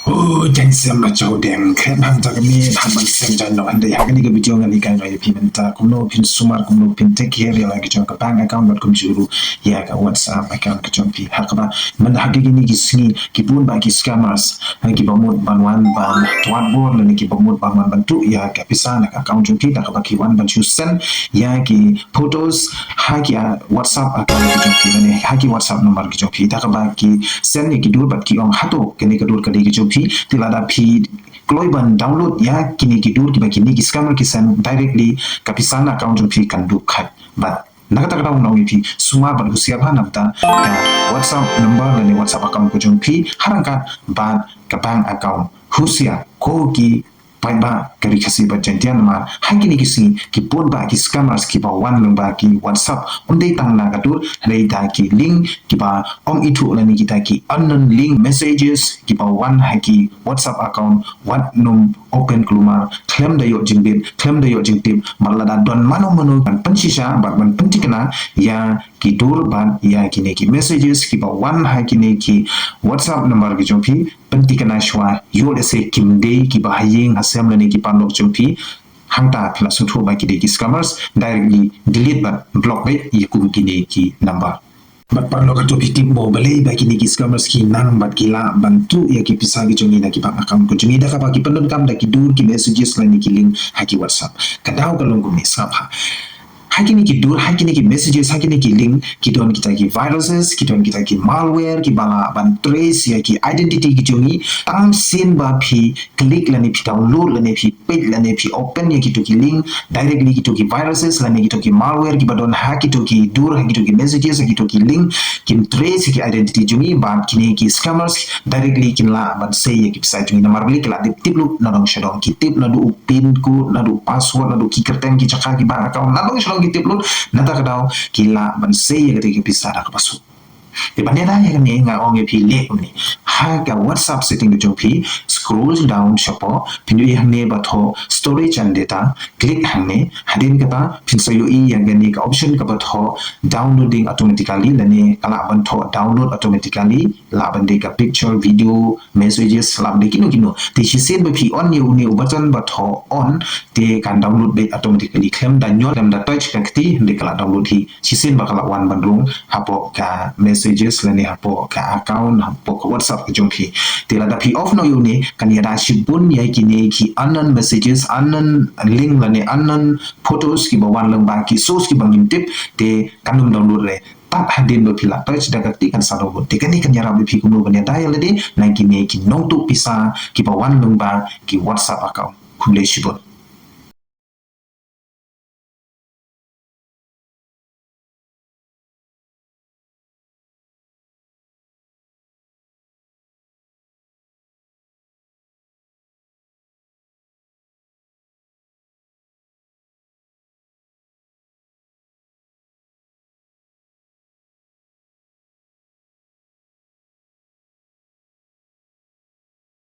Oh, jangan sama jauh dem. Kerana tak kami hamil senjata no anda yang ini kebijo ngani kan gaya pimenta. Kuno pin sumar kuno pin take care ya lagi jauh ke bank account buat kumjuru ya ke WhatsApp account ke jauh pi. Hakba mana hagi gini kisni kipun bagi scammers lagi bamut banwan ban tuan bor lagi ki bamut banwan bantu ya ke pisa nak account jumpi tak bagi wan ban send ya ki photos hagi WhatsApp account ke jumpi lani hagi WhatsApp number ke jumpi tak bagi send ni ki dur bat ki ong hato kini ke dur kali ke jumpi tilada pi Kloiban download ya kini kidur kiba kini ki scammer kisan directly kapisana account pi kan dukat but nakata kada unang pi suma ban husiar ha nabta WhatsApp number dan WhatsApp account ko jong pi harangka ban ka bank account husiar ko ki paitbah kari kasi ba jantian ma hangini kisi ki pon ba ki scammers ki ba wan lang ba ki WhatsApp unde tang na katur rei da ki link ki ba om itu lani kita ki unknown link messages ki ba wan haki WhatsApp account wat num open klumar claim da yo jingbin claim da yo jingtip malada don mano ban pensisa ba ban pentikana ya ki dur ban ya ki ne ki messages ki ba wan haki ne ki WhatsApp number ki jompi pentikana shwa yo se kimde ki ba hayeng asem lani ki panok jompi hangta pila suthu ba ki de ki scammers directly delete ba block ba yikum ki ne ki number bat parlo ka topi tip mo balay ba kini ki scammers ki nang bat kila bantu ya ki pisa ki jongi na ki bank account ko jongi da ka ba ki pendon kam da ki dur ki messages lani ki link haki WhatsApp kadaw ka longo mi sapa hakini ki dur hakini ki messages hakini ki link ki don kita ki viruses ki don kita ki malware ki bala ban trace ya ki identity ki jongi tang sin ba phi click lani phi download lani phi page lani phi open ya ki to ki link directly ki to ki viruses lani ki to ki malware ki badon haki to ki dur haki to ki messages haki to ki link kin trace ki identity jongi ba kini ki scammers directly kin la ban say ya ki pisa jongi na marbli ki la tip lu na dong shadong ki tip na du pin ku na du password na du ki kerten ki chaka ki bank account na dong shadong kitip lu nata kadao kila ban say ya ketika bisa ada kepasu di bandera ya kan nga ong pi le ni ha ka WhatsApp setting ke jopi scroll down shapo pindu ya ne ba tho storage and data click hane hadin kata pin sayo I yang gani ka option ka ba tho downloading automatically lani kala ban tho download automatically la ban de ka picture video messages la de kino kino ti shi sen ba pi on ni button ba tho on te kan download be automatically claim da nyol da touch ka ti de kala download hi shi sen ba kala wan ban rung hapo ka messages lani hapo ka account hapo ka WhatsApp ke jompi tila da pi off no yuni kan yada shibun ya kini ki unknown messages unknown link lani unknown photos ki bawan lang ba ki source ki bangin tip te kanum download le tak hadin do pila touch da kakti kan sado bo te kani kan yara bi pi kuno banya dial le na kini ki nongtuh pisa ki bawan lang ba ki WhatsApp account kule shibun